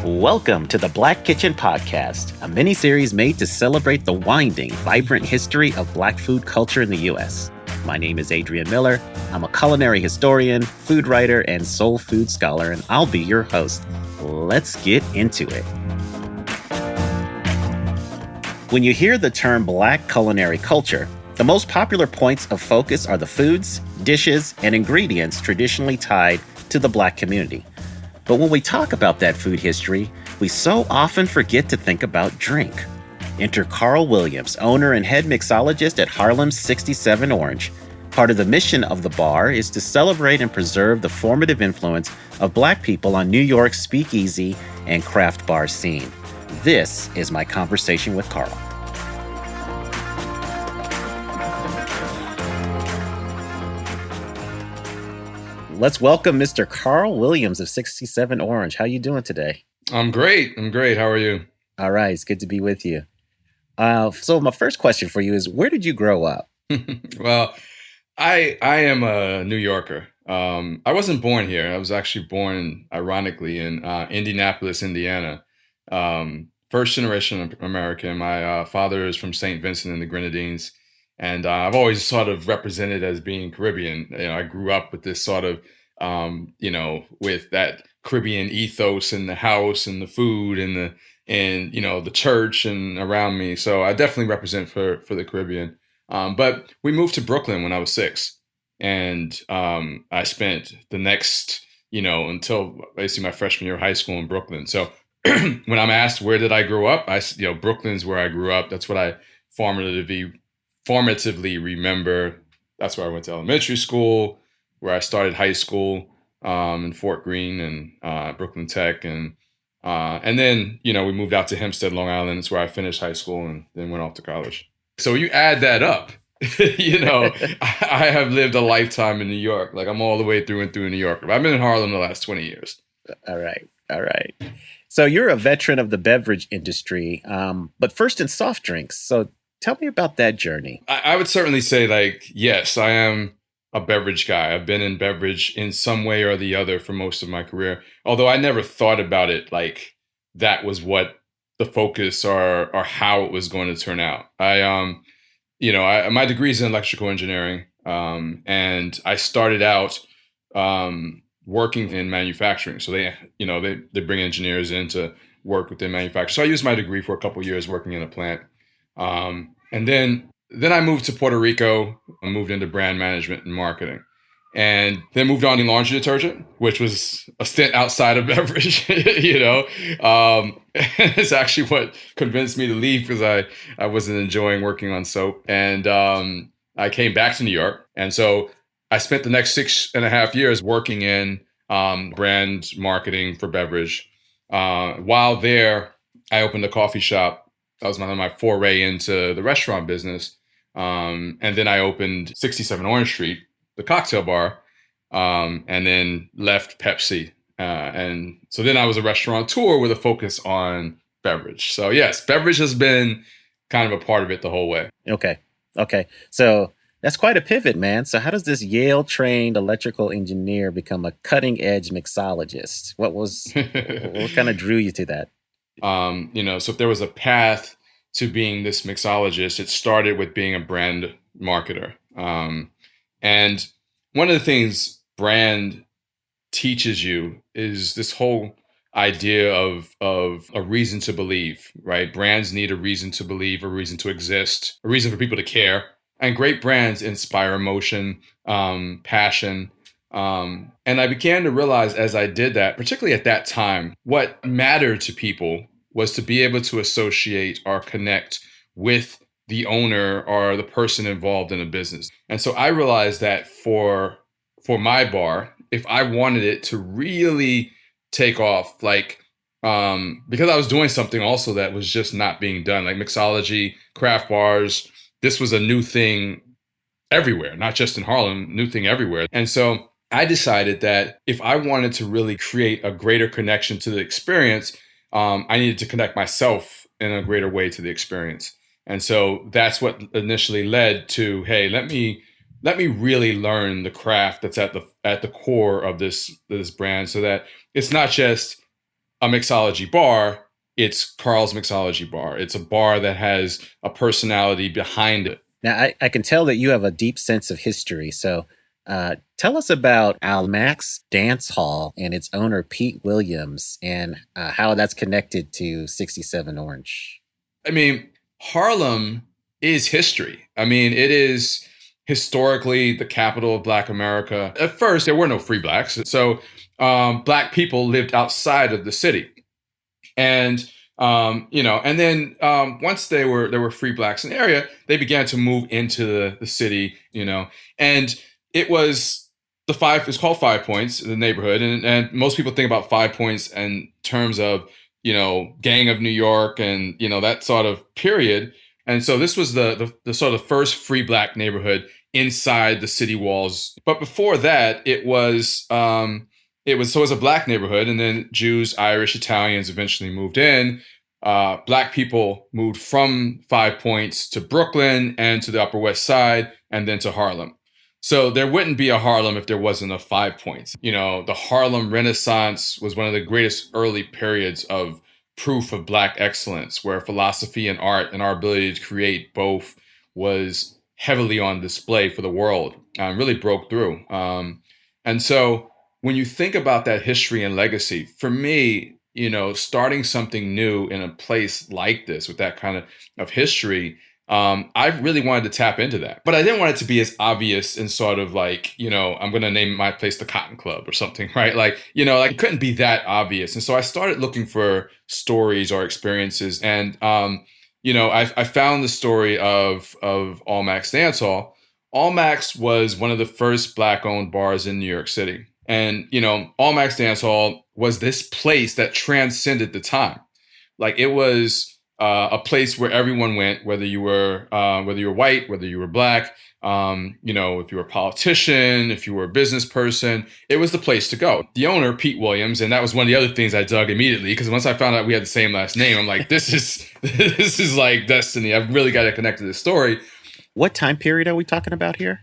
Welcome to the Black Kitchen Podcast, a mini-series made to celebrate the winding, vibrant history of Black food culture in the U.S. My name is Adrian Miller. I'm a culinary historian, food writer, and soul food scholar, and I'll be your host. Let's get into it. When you hear the term Black culinary culture, the most popular points of focus are the foods, dishes, and ingredients traditionally tied to the Black community. But when we talk about that food history, we so often forget to think about drink. Enter Carl Williams, owner and head mixologist at Harlem's 67 Orange. Part of the mission of the bar is to celebrate and preserve the formative influence of Black people on New York's speakeasy and craft bar scene. This is my conversation with Carl. Let's welcome Mr. Carl Williams of 67 Orange. How you doing today? I'm great. How are you? All right. It's good to be with you. So my first question for you is, where did you grow up? Well, I am a New Yorker. I wasn't born here. I was actually born, ironically, in Indianapolis, Indiana. First generation American. My father is from St. Vincent and the Grenadines. And I've always sort of represented as being Caribbean. I grew up with this sort of, with that Caribbean ethos in the house and the food and the church and around me. So I definitely represent for the Caribbean. But we moved to Brooklyn when I was 6. And I spent the next, until basically my freshman year of high school in Brooklyn. So when I'm asked where did I grow up, Brooklyn's where I grew up. That's what I formatively remember. That's where I went to elementary school, where I started high school in Fort Greene and Brooklyn Tech, and then we moved out to Hempstead, Long Island. It's where I finished high school and then went off to college. So you add that up, I have lived a lifetime in New York. Like, I'm all the way through and through New York. I've been in Harlem the last 20 years. All right. So you're a veteran of the beverage industry, but first in soft drinks. So tell me about that journey. I would certainly say, yes, I am a beverage guy. I've been in beverage in some way or the other for most of my career, although I never thought about it like that was what the focus or how it was going to turn out. My degree is in electrical engineering, and I started out working in manufacturing. So they bring engineers in to work within manufacturing. So I used my degree for a couple of years working in a plant. And then I moved to Puerto Rico. I moved into brand management and marketing, and then moved on to laundry detergent, which was a stint outside of beverage. It's actually what convinced me to leave, because I wasn't enjoying working on soap. And I came back to New York, and so I spent the next 6.5 years working in brand marketing for beverage. While there, I opened a coffee shop. That was my foray into the restaurant business. And then I opened 67 Orange Street, the cocktail bar, and then left Pepsi. And so then I was a restaurateur with a focus on beverage. So yes, beverage has been kind of a part of it the whole way. Okay. So that's quite a pivot, man. So how does this Yale-trained electrical engineer become a cutting-edge mixologist? What kind of drew you to that? So if there was a path to being this mixologist, it started with being a brand marketer. And one of the things brand teaches you is this whole idea of a reason to believe, right? Brands need a reason to believe, a reason to exist, a reason for people to care. And great brands inspire emotion, passion. And I began to realize as I did that, particularly at that time, what mattered to people was to be able to associate or connect with the owner or the person involved in a business. And so I realized that for my bar, if I wanted it to really take off, because I was doing something also that was just not being done, like mixology, craft bars, this was a new thing everywhere, not just in Harlem, new thing everywhere. And so I decided that if I wanted to really create a greater connection to the experience, I needed to connect myself in a greater way to the experience. And so that's what initially led to, hey, let me really learn the craft that's at the core of this brand, so that it's not just a mixology bar, it's Carl's Mixology Bar. It's a bar that has a personality behind it. Now, I can tell that you have a deep sense of history. So tell us about Almack's Dance Hall and its owner, Pete Williams, and how that's connected to 67 Orange. I mean, Harlem is history. I mean, it is historically the capital of Black America. At first, there were no free Blacks. So Black people lived outside of the city. And and then once there were free Blacks in the area, they began to move into the city, and it was it's called Five Points, the neighborhood, and most people think about Five Points in terms of Gang of New York and that sort of period. And so this was the sort of first free Black neighborhood inside the city walls. But before that, it was a Black neighborhood, and then Jews, Irish, Italians eventually moved in. Black people moved from Five Points to Brooklyn and to the Upper West Side, and then to Harlem. So there wouldn't be a Harlem if there wasn't a Five Points. The Harlem Renaissance was one of the greatest early periods of proof of Black excellence, where philosophy and art and our ability to create both was heavily on display for the world. Really broke through. And so when you think about that history and legacy, for me, starting something new in a place like this with that kind of history, I really wanted to tap into that. But I didn't want it to be as obvious and sort of like, I'm going to name my place the Cotton Club or something, right? Like, it couldn't be that obvious. And so I started looking for stories or experiences. And, I found the story of Almack's Dance Hall. Almack's was one of the first Black-owned bars in New York City. And, Almack's Dance Hall was this place that transcended the time. Like, it was a place where everyone went, whether you were white, whether you were Black, if you were a politician, if you were a business person, it was the place to go. The owner, Pete Williams, and that was one of the other things I dug immediately, because once I found out we had the same last name, I'm like, this is like destiny. I've really got to connect to this story. What time period are we talking about here?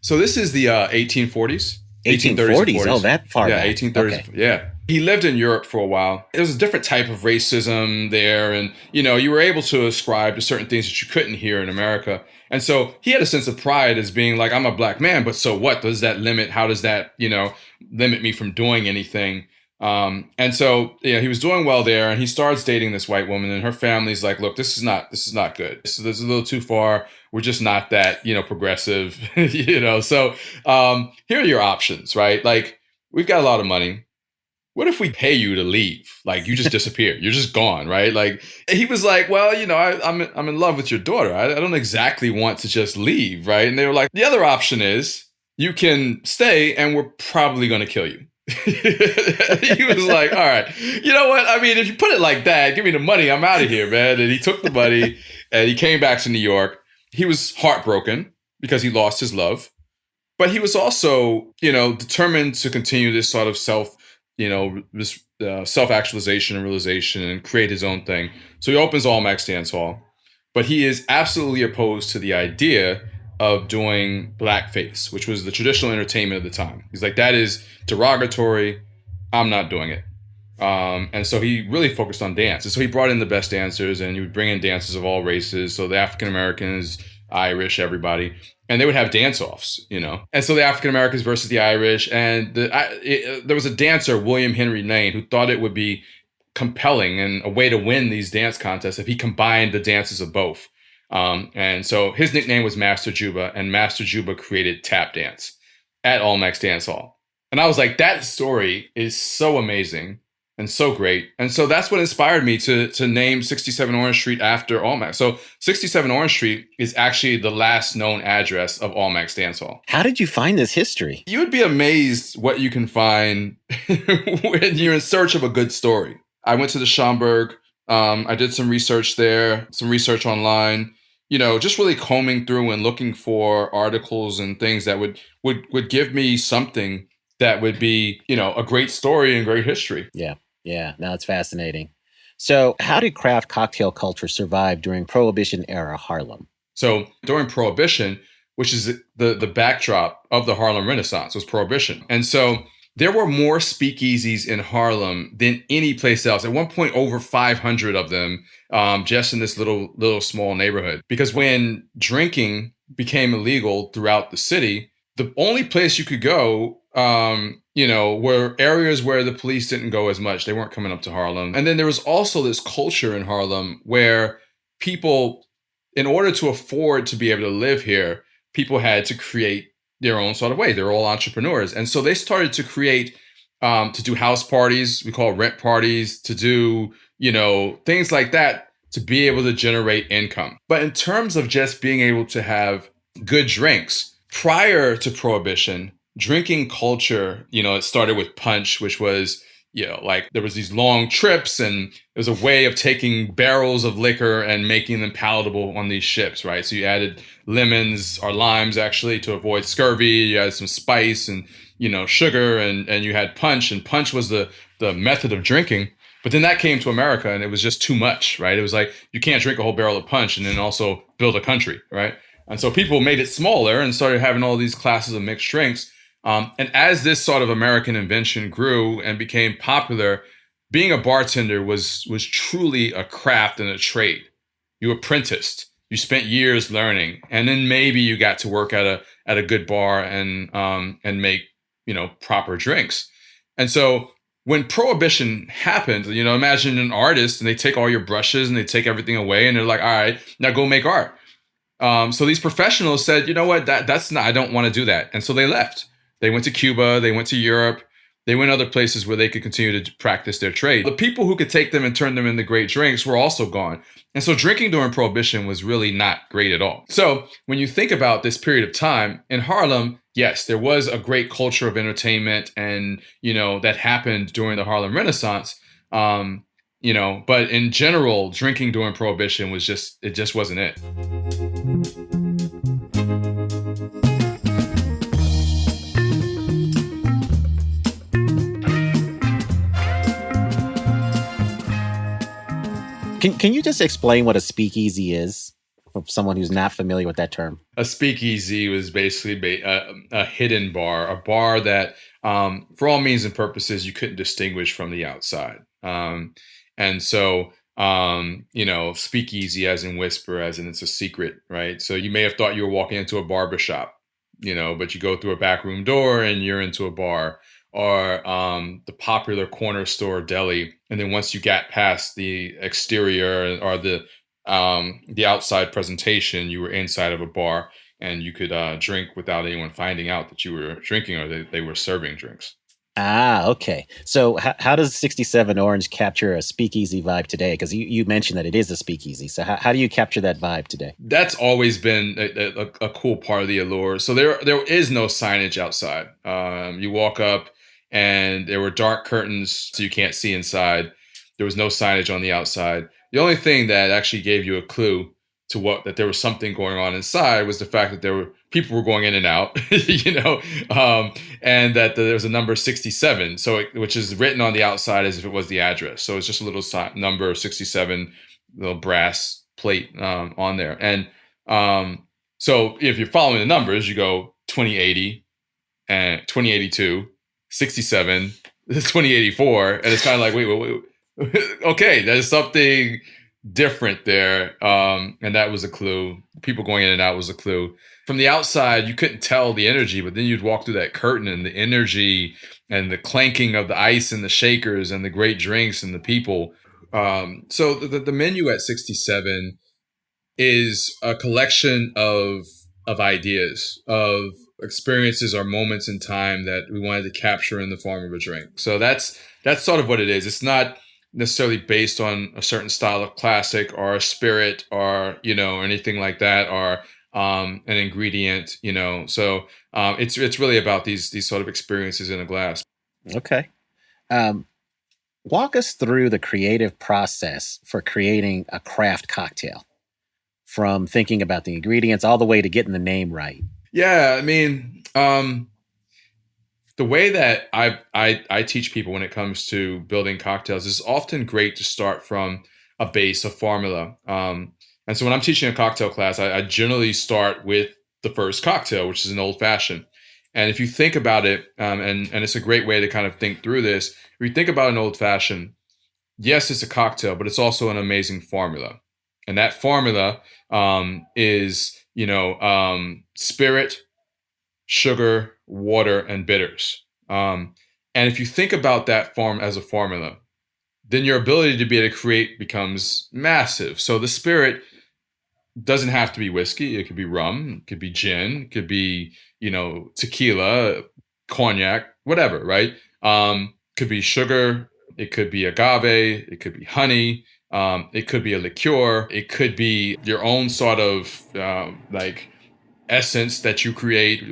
So this is the 1840s. 1840s. Oh, that far back. 1830s. Okay. Yeah. He lived in Europe for a while. There was a different type of racism there. And, you were able to ascribe to certain things that you couldn't here in America. And so he had a sense of pride as being like, I'm a Black man, but so what? Does that limit? How does that, limit me from doing anything? And so, he was doing well there, and he starts dating this white woman, and her family's like, look, this is not good. So this is a little too far. We're just not that, progressive, So here are your options, right? Like, we've got a lot of money. What if we pay you to leave? Like, you just disappear. You're just gone, right? Like, he was like, well, I'm in love with your daughter. I don't exactly want to just leave, right? And they were like, the other option is you can stay, and we're probably going to kill you. He was like, all right, you know what? I mean, if you put it like that, give me the money. I'm out of here, man. And he took the money and he came back to New York. He was heartbroken because he lost his love, but he was also, determined to continue this sort of self-actualization and realization and create his own thing. So he opens Almack's Dance Hall, but he is absolutely opposed to the idea of doing blackface, which was the traditional entertainment of the time. He's like, that is derogatory. I'm not doing it. And so he really focused on dance. And so he brought in the best dancers, and he would bring in dancers of all races. So the African Americans, Irish, everybody. And they would have dance-offs, And so the African Americans versus the Irish. And there was a dancer, William Henry Lane, who thought it would be compelling and a way to win these dance contests if he combined the dances of both. And so his nickname was Master Juba, and Master Juba created tap dance at Almack's Dance Hall. And I was like, that story is so amazing and so great. And so that's what inspired me to name 67 Orange Street after Almack. So 67 Orange Street is actually the last known address of Almack's Dance Hall. How did you find this history? You would be amazed what you can find when you're in search of a good story. I went to the Schomburg. I did some research there, some research online. Just really combing through and looking for articles and things that would give me something that would be, a great story and great history. Yeah. No, it's fascinating. So how did craft cocktail culture survive during Prohibition era Harlem? So during Prohibition, which is the backdrop of the Harlem Renaissance, was Prohibition. And so there were more speakeasies in Harlem than any place else. At one point, over 500 of them, just in this little small neighborhood. Because when drinking became illegal throughout the city, the only place you could go, were areas where the police didn't go as much. They weren't coming up to Harlem. And then there was also this culture in Harlem where people, in order to afford to be able to live here, people had to create their own sort of way. They're all entrepreneurs. And so they started to create, to do house parties, we call rent parties, to do, things like that to be able to generate income. But in terms of just being able to have good drinks, prior to Prohibition, drinking culture, it started with punch, which was, like there was these long trips, and it was a way of taking barrels of liquor and making them palatable on these ships, right? So you added lemons or limes actually to avoid scurvy. You added some spice and, sugar, and you had punch, and punch was the method of drinking. But then that came to America, and it was just too much, right? It was like, you can't drink a whole barrel of punch and then also build a country, right? And so people made it smaller and started having all these classes of mixed drinks. And as this sort of American invention grew and became popular, being a bartender was truly a craft and a trade. You apprenticed, you spent years learning, and then maybe you got to work at a good bar and make proper drinks. And so when Prohibition happened, imagine an artist and they take all your brushes and they take everything away and they're like, all right, now go make art. So these professionals said, you know what, that's not, I don't want to do that. And so they left. They went to Cuba, they went to Europe, they went other places where they could continue to practice their trade. The people who could take them and turn them into great drinks were also gone. And so drinking during Prohibition was really not great at all. So when you think about this period of time in Harlem, yes, there was a great culture of entertainment and, that happened during the Harlem Renaissance. But in general, drinking during Prohibition was it just wasn't it. Can you just explain what a speakeasy is for someone who's not familiar with that term? A speakeasy was basically a hidden bar, a bar that, for all means and purposes, you couldn't distinguish from the outside. And so, speakeasy as in whisper, as in it's a secret, right? So you may have thought you were walking into a barbershop, but you go through a back room door and you're into a bar, or the popular corner store deli. And then once you got past the exterior or the outside presentation, you were inside of a bar and you could drink without anyone finding out that you were drinking or they were serving drinks. Ah, okay. So how does 67 Orange capture a speakeasy vibe today? Because you mentioned that it is a speakeasy. So how do you capture that vibe today? That's always been a cool part of the allure. So there is no signage outside. You walk up and there were dark curtains so you can't see inside. There was no signage on the outside. The only thing that actually gave you a clue to that there was something going on inside was the fact that people were going in and out, and that there was a number 67, which is written on the outside as if it was the address. So it's just a little number 67, little brass plate on there. And so if you're following the numbers, you go 2080 and 2082, 67, 2084, and it's kind of like, wait. Okay, there's something different there. And that was a clue. People going in and out was a clue. From the outside, you couldn't tell the energy, but then you'd walk through that curtain and the energy and the clanking of the ice and the shakers and the great drinks and the people. So the menu at 67 is a collection of ideas, of experiences or moments in time that we wanted to capture in the form of a drink. So that's sort of what it is. It's not necessarily based on a certain style of classic or a spirit or, or anything like that, or an ingredient, So it's really about these sort of experiences in a glass. Okay. Walk us through the creative process for creating a craft cocktail, from thinking about the ingredients all the way to getting the name right. Yeah, I mean, the way that I teach people when it comes to building cocktails is often great to start from a base, a formula. And so when I'm teaching a cocktail class, I generally start with the first cocktail, which is an old fashioned. And if you think about it, and it's a great way to kind of think through this, if you think about an old fashioned, yes, it's a cocktail, but it's also an amazing formula. And that formula is, spirit, sugar, water, and bitters. And if you think about that form as a formula, then your ability to be able to create becomes massive. So the spirit doesn't have to be whiskey. It could be rum, it could be gin, it could be, tequila, cognac, whatever, right? Could be sugar, it could be agave, it could be honey, it could be a liqueur, it could be your own sort of like essence that you create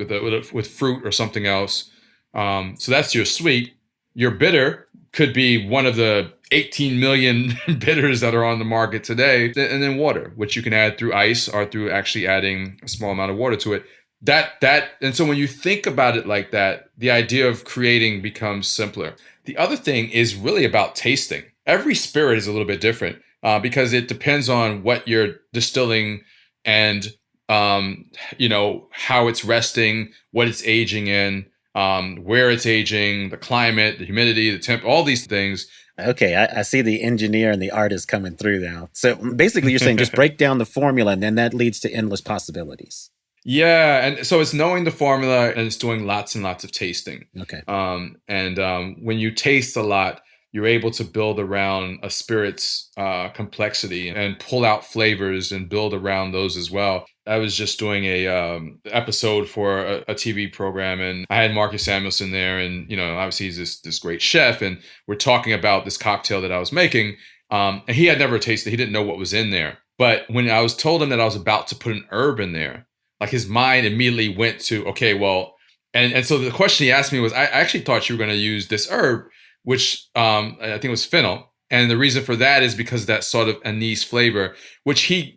with fruit or something else. So that's your sweet. Your bitter could be one of the 18 million bitters that are on the market today. And then water, which you can add through ice or through actually adding a small amount of water to it. And so when you think about it like that, the idea of creating becomes simpler. The other thing is really about tasting. Every spirit is a little bit different because it depends on what you're distilling and how it's resting, what it's aging in, where it's aging, the climate, the humidity, the temp, all these things. Okay, I see the engineer and the artist coming through now. So basically you're saying just break down the formula and then that leads to endless possibilities. Yeah, and so it's knowing the formula and it's doing lots and lots of tasting. Okay. When you taste a lot, you're able to build around a spirit's complexity and pull out flavors and build around those as well. I was just doing a episode for a TV program, and I had Marcus Samuelson there, and obviously he's this great chef, and we're talking about this cocktail that I was making, and he had never tasted. He didn't know what was in there, but when I was told him that I was about to put an herb in there, like his mind immediately went to, okay, well, and so the question he asked me was, I actually thought you were going to use this herb, which I think it was fennel. And the reason for that is because of that sort of anise flavor, which he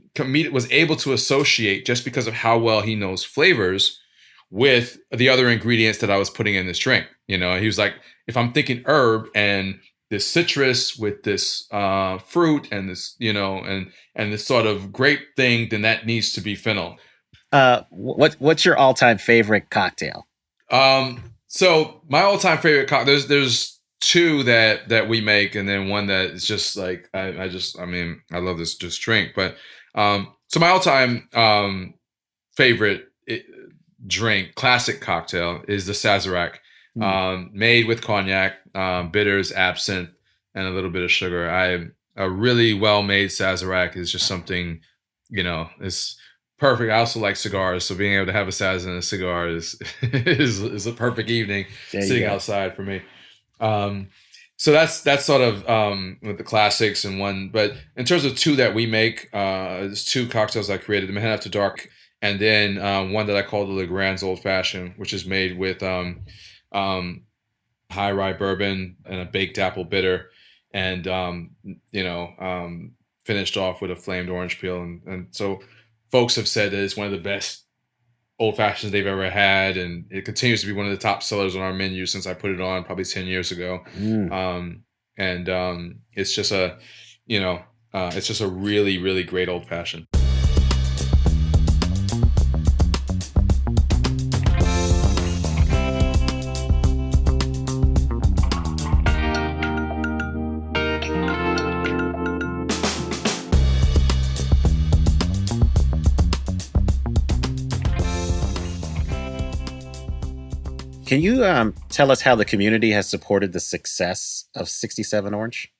was able to associate just because of how well he knows flavors with the other ingredients that I was putting in this drink. He was like, if I'm thinking herb and this citrus with this fruit and this, and this sort of grape thing, then that needs to be fennel. What's your all-time favorite cocktail? So my all-time favorite cocktail, there's two that we make, and then one that is just like I love this just drink. But so my all-time favorite drink, classic cocktail, is the Sazerac, made with cognac, bitters, absinthe, and a little bit of sugar. A really well-made Sazerac is just something, it's perfect. I also like cigars, so being able to have a Saz and a cigar is a perfect evening sitting outside for me. So that's sort of with the classics and one, but in terms of two that we make, there's two cocktails I created: the Manhattan After Dark, and then one that I call the Legrand's Old Fashioned, which is made with high rye bourbon and a baked apple bitter, and finished off with a flamed orange peel, and so folks have said that it's one of the best old fashions they've ever had, and it continues to be one of the top sellers on our menu since I put it on probably 10 years ago. It's just a really, really great old fashioned. Can you tell us how the community has supported the success of 67 Orange?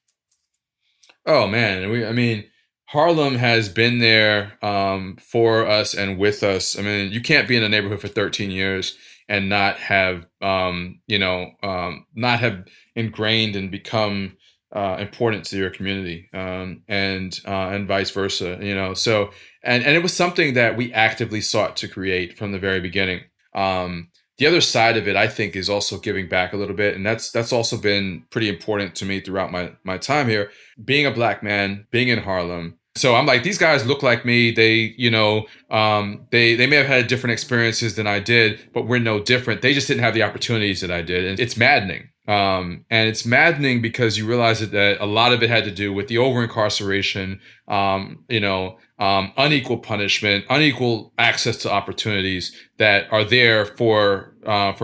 Oh man, Harlem has been there for us and with us. You can't be in a neighborhood for 13 years and not have not have ingrained and become important to your community, and vice versa. So and it was something that we actively sought to create from the very beginning. The other side of it, I think, is also giving back a little bit. And that's also been pretty important to me throughout my time here. Being a Black man, being in Harlem. So I'm like, these guys look like me. They, they may have had different experiences than I did, but we're no different. They just didn't have the opportunities that I did. And it's maddening. And it's maddening because you realize that a lot of it had to do with the over-incarceration, unequal punishment, unequal access to opportunities that are there for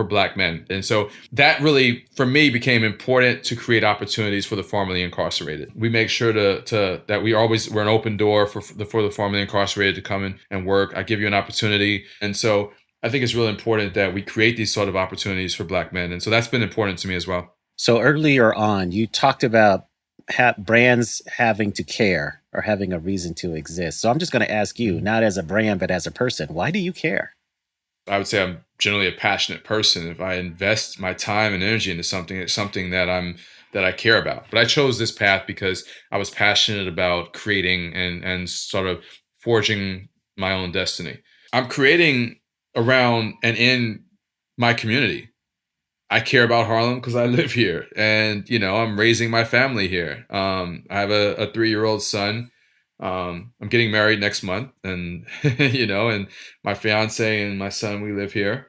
Black men. And so that really, for me, became important to create opportunities for the formerly incarcerated. We make sure that we're an open door for the formerly incarcerated to come in and work. I give you an opportunity. And so I think it's really important that we create these sort of opportunities for Black men. And so that's been important to me as well. So earlier on, you talked about brands having to care or having a reason to exist. So I'm just going to ask you, not as a brand, but as a person, why do you care? I would say I'm generally a passionate person. If I invest my time and energy into something, it's something that I care about. But I chose this path because I was passionate about creating and sort of forging my own destiny. I'm creating around and in my community. I care about Harlem because I live here, and I'm raising my family here. I have a 3-year-old son. I'm getting married next month, and and my fiance and my son, we live here.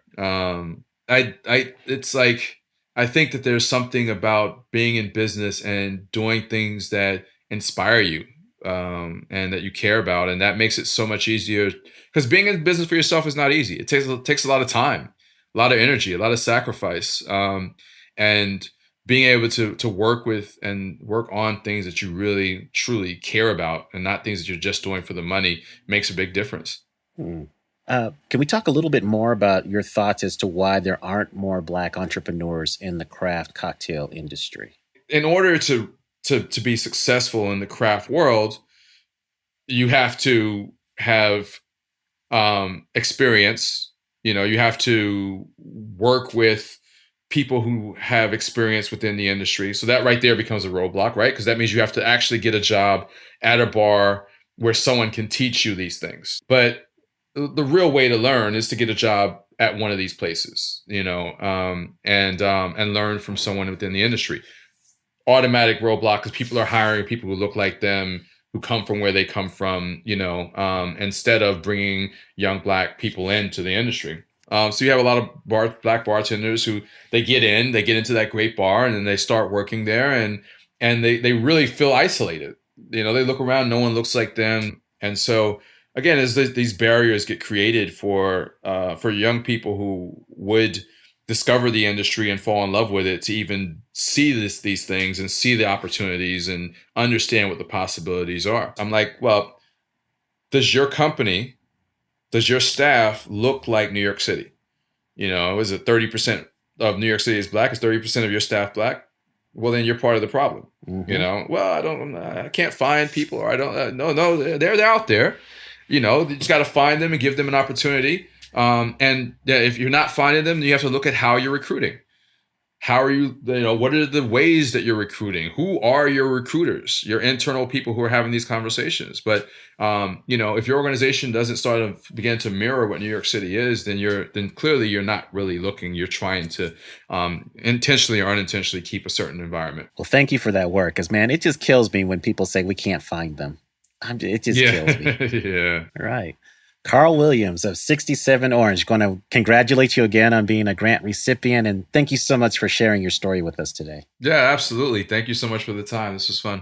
It's like I think that there's something about being in business and doing things that inspire you, and that you care about, and that makes it so much easier. Because being in business for yourself is not easy. It takes a lot of time, a lot of energy, a lot of sacrifice, and being able to work with and work on things that you really truly care about and not things that you're just doing for the money makes a big difference. Can we talk a little bit more about your thoughts as to why there aren't more Black entrepreneurs in the craft cocktail industry? In order to be successful in the craft world, you have to have experience. You have to work with people who have experience within the industry. So that right there becomes a roadblock, right? Because that means you have to actually get a job at a bar where someone can teach you these things. But the real way to learn is to get a job at one of these places, and learn from someone within the industry. Automatic roadblock because people are hiring people who look like them, who come from where they come from, instead of bringing young Black people into the industry. So you have a lot of Black bartenders who they get into that great bar, and then they start working there, and they really feel isolated. They look around, no one looks like them. And so again, as these barriers get created for young people who would discover the industry and fall in love with it, to even see these things and see the opportunities and understand what the possibilities are. I'm like, well, does your staff look like New York City? Is it 30% of New York City is Black? Is 30% of your staff Black? Well, then you're part of the problem. Mm-hmm. Well, I can't find people, or I don't, no, they're out there. You just got to find them and give them an opportunity. And if you're not finding them, you have to look at how you're recruiting. How are you, what are the ways that you're recruiting? Who are your recruiters, your internal people who are having these conversations? But, if your organization doesn't start to begin to mirror what New York City is, then clearly you're not really looking. You're trying to intentionally or unintentionally keep a certain environment. Well, thank you for that work. Because, man, it just kills me when people say we can't find them. It just kills me. Yeah. All right. Carl Williams of 67 Orange, going to congratulate you again on being a grant recipient, and thank you so much for sharing your story with us today. Yeah, absolutely. Thank you so much for the time. This was fun.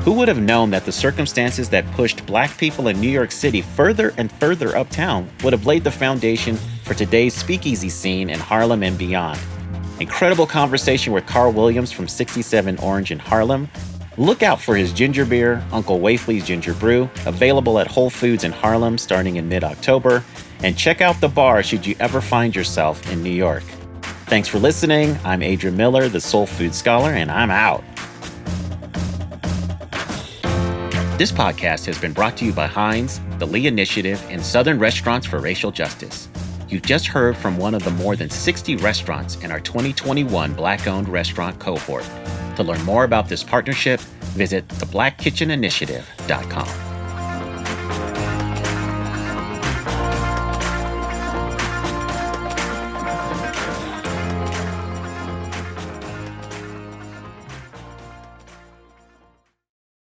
Who would have known that the circumstances that pushed Black people in New York City further and further uptown would have laid the foundation for today's speakeasy scene in Harlem and beyond? Incredible conversation with Carl Williams from 67 Orange in Harlem. Look out for his ginger beer, Uncle Wafley's Ginger Brew, available at Whole Foods in Harlem starting in mid-October. And check out the bar should you ever find yourself in New York. Thanks for listening. I'm Adrian Miller, the Soul Food Scholar, and I'm out. This podcast has been brought to you by Heinz, the Lee Initiative, and Southern Restaurants for Racial Justice. You just heard from one of the more than 60 restaurants in our 2021 Black-owned restaurant cohort. To learn more about this partnership, visit theblackkitcheninitiative.com.